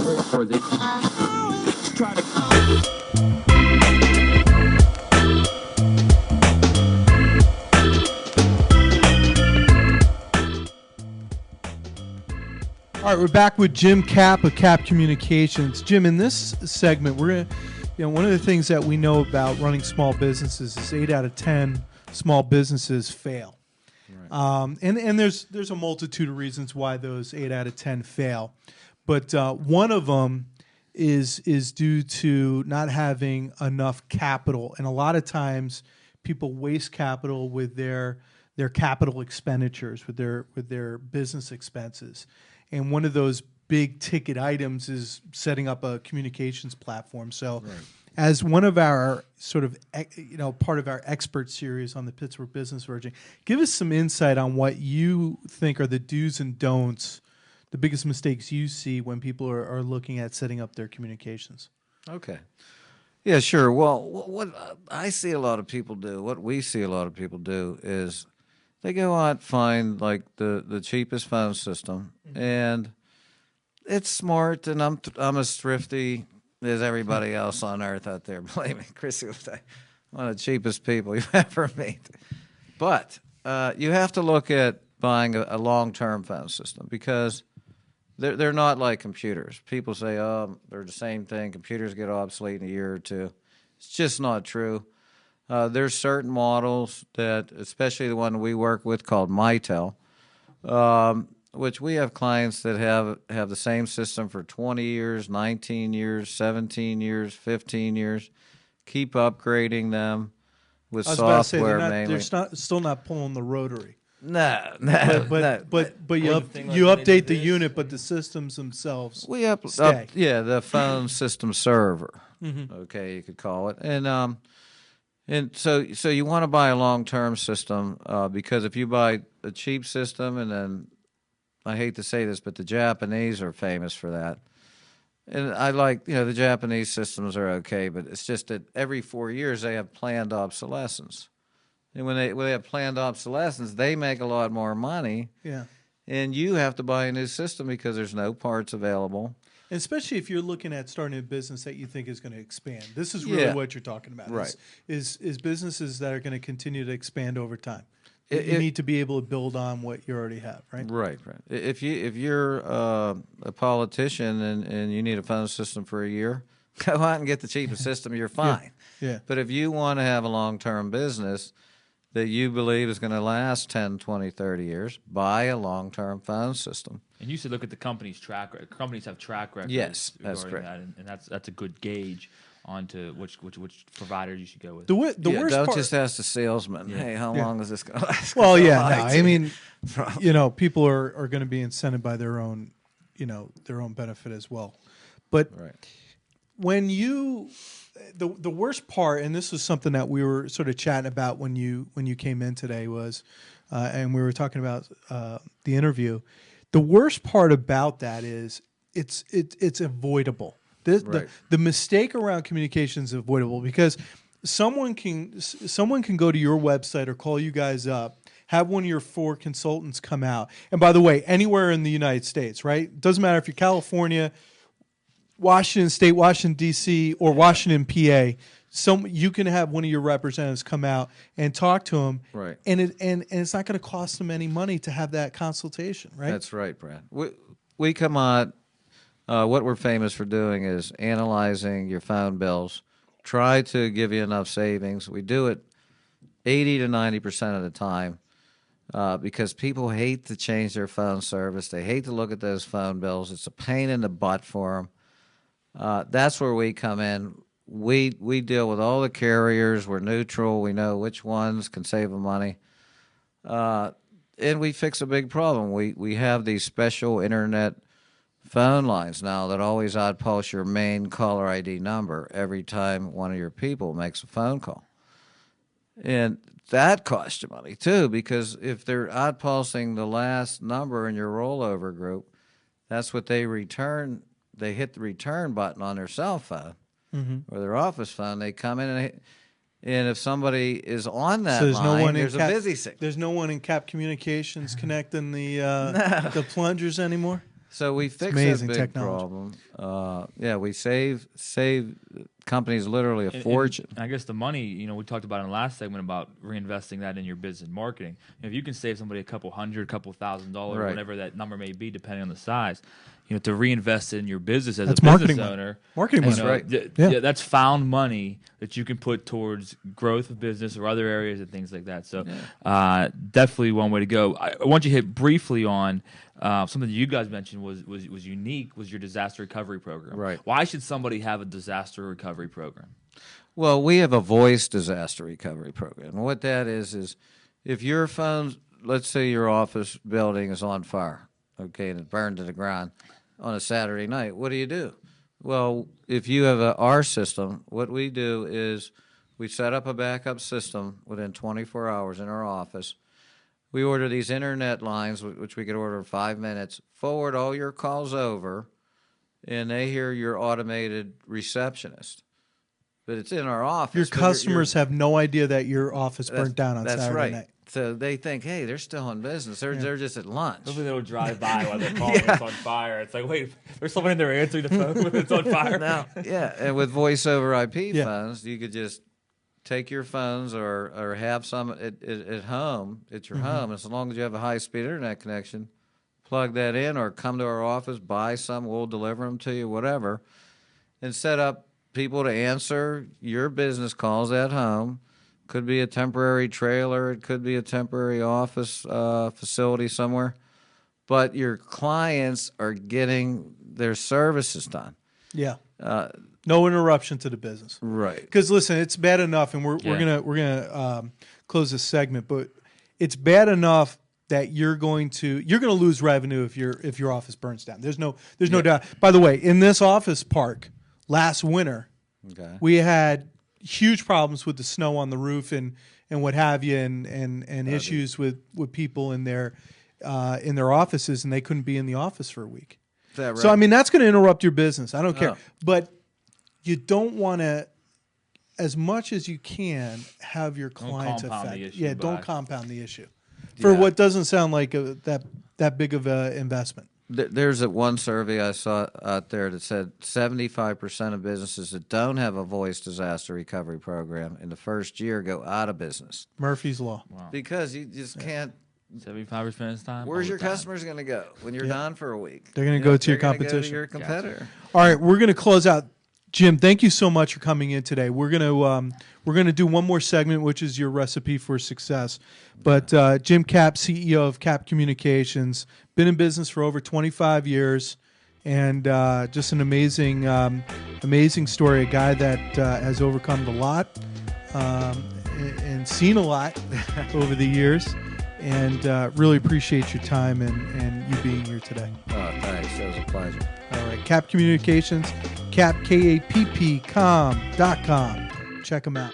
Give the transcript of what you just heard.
or they try to. All right, we're back with Jim Kapp of Kapp Communications. Jim, in this segment, we're gonna, one of the things that we know about running small businesses is 8 out of 10 small businesses fail. Right. And there's a multitude of reasons why those 8 out of 10 fail, but one of them is due to not having enough capital, and a lot of times people waste capital with their capital expenditures, with their business expenses. And one of those big ticket items is setting up a communications platform. So right. As one of our sort of, part of our expert series on the Pittsburgh Business Virgin, give us some insight on what you think are the do's and don'ts, the biggest mistakes you see when people are looking at setting up their communications. Okay. Yeah, sure. Well, what I see a lot of people do, what we see a lot of people do is they go out, find like the cheapest phone system, and it's smart, and I'm as thrifty as everybody else on earth out there. Believe me, Chrissy was one of the cheapest people you ever meet. But you have to look at buying a long-term phone system because they're not like computers. People say, oh, they're the same thing. Computers get obsolete in a year or two. It's just not true. There's certain models that, especially the one we work with called Mitel, which we have clients that have the same system for 20 years, 19 years, 17 years, 15 years, keep upgrading them with software mainly. They're still not pulling the rotary. No. But you update the unit, but the systems themselves stay. The phone system server, okay, you could call it. And so you want to buy a long-term system because if you buy a cheap system, and then I hate to say this, but the Japanese are famous for that. And I like, the Japanese systems are okay, but it's just that every 4 years they have planned obsolescence. And when they have planned obsolescence, they make a lot more money. Yeah. And you have to buy a new system because there's no parts available. And especially if you're looking at starting a business that you think is going to expand. This is really what you're talking about. Right. Is businesses that are going to continue to expand over time. You need to be able to build on what you already have, right? Right. If you're a politician and you need a phone system for a year, go out and get the cheapest system. You're fine. Yeah. But if you want to have a long-term business that you believe is going to last 10, 20, 30 years, buy a long-term phone system. And you should look at the company's track record. Companies have track records. Yes, that's correct. And that's a good gauge onto which provider you should go with. The worst don't part, just ask the salesman, hey, how long is this going to last? Well, I mean, people are going to be incented by their own benefit as well. But when the worst part, and this was something that we were sort of chatting about when you came in today was, and we were talking about the interview. The worst part about that is it's avoidable. The mistake around communication is avoidable because someone can go to your website or call you guys up, have one of your 4 consultants come out. And by the way, anywhere in the United States, right? Doesn't matter if you're California, Washington State, Washington, D.C., or Washington, PA, you can have one of your representatives come out and talk to them, right? And it's not going to cost them any money to have that consultation, right? That's right, Brad. We come on. What we're famous for doing is analyzing your phone bills, try to give you enough savings. We do it 80 to 90% of the time because people hate to change their phone service. They hate to look at those phone bills. It's a pain in the butt for them. That's where we come in. We deal with all the carriers. We're neutral. We know which ones can save them money. And we fix a big problem. We have these special internet phone lines now that always outpulse your main caller ID number every time one of your people makes a phone call. And that costs you money, too, because if they're outpulsing the last number in your rollover group, that's what they return. They hit the return button on their cell phone or their office phone. They come in and if somebody is on that line, there's a busy signal. There's no one in Kapp Communications connecting the plungers anymore? So we fix that amazing big technology. problem. Yeah, we save companies literally a fortune. And I guess the money, you know, we talked about in the last segment about reinvesting that in your business marketing. If you can save somebody a couple $100,000, Right. whatever that number may be, depending on the size, you know, to reinvest in your business as That's a business marketing money. owner. Marketing you money. know, Right. Yeah. that's found money that you can put towards growth of business or other areas and things like that. So definitely one way to go. I want you to hit briefly on something that you guys mentioned was unique, was your disaster recovery program. Right. Why should somebody have a disaster recovery program? Well, we have a voice disaster recovery program. And what that is if your phone, let's say your office building is on fire, okay, and it burned to the ground on a Saturday night, what do? Well, if you have our system, what we do is we set up a backup system within 24 hours in our office. We order these internet lines, which we could order in 5 minutes, forward all your calls over, and they hear your automated receptionist. But it's in our office. Your but customers have no idea that your office burnt down on That's Saturday right. night. So they think, hey, they're still in business. They're just at lunch. Hopefully they'll drive by while they're calling it's on fire. It's like, wait, there's someone in there answering the phone when it's on fire. Now, yeah, and with voice over IP Yeah. phones, you could just take your phones or have some at home, at your home. As long as you have a high-speed internet connection, plug that in or come to our office, buy some, we'll deliver them to you, whatever, and set up people to answer your business calls at home. Could be a temporary trailer. It could be a temporary office facility somewhere. But your clients are getting their services done. Yeah. No interruption to the business. Right. Because listen, it's bad enough, and we're gonna close this segment, but it's bad enough that you're going to lose revenue if your office burns down. There's no doubt. By the way, in this office park last winter, we had huge problems with the snow on the roof and what have you, and issues with people in their offices, and they couldn't be in the office for a week. Is that right? So I mean, that's going to interrupt your business. I don't care, but you don't want to, as much as you can, have your clients compound the affected. issue Yeah, by- don't compound the issue for what doesn't sound like that big of an investment. There's one survey I saw out there that said 75% of businesses that don't have a voice disaster recovery program in the first year go out of business. Murphy's Law. Because you just can't. 75% of the time. Where's all your the time. customers going to go when you're gone for a week? They're going to go to your They're gonna go competition. to your competitor. All right, we're going to close out. Jim, thank you so much for coming in today. We're going to do one more segment, which is your recipe for success. But Jim Kapp, CEO of Kapp Communications, been in business for over 25 years, and just an amazing story. A guy that has overcome a lot and seen a lot over the years, and really appreciate your time and you being here today. Oh, thanks. That was a pleasure. All right, Kapp Communications, kapp.com. Check them out.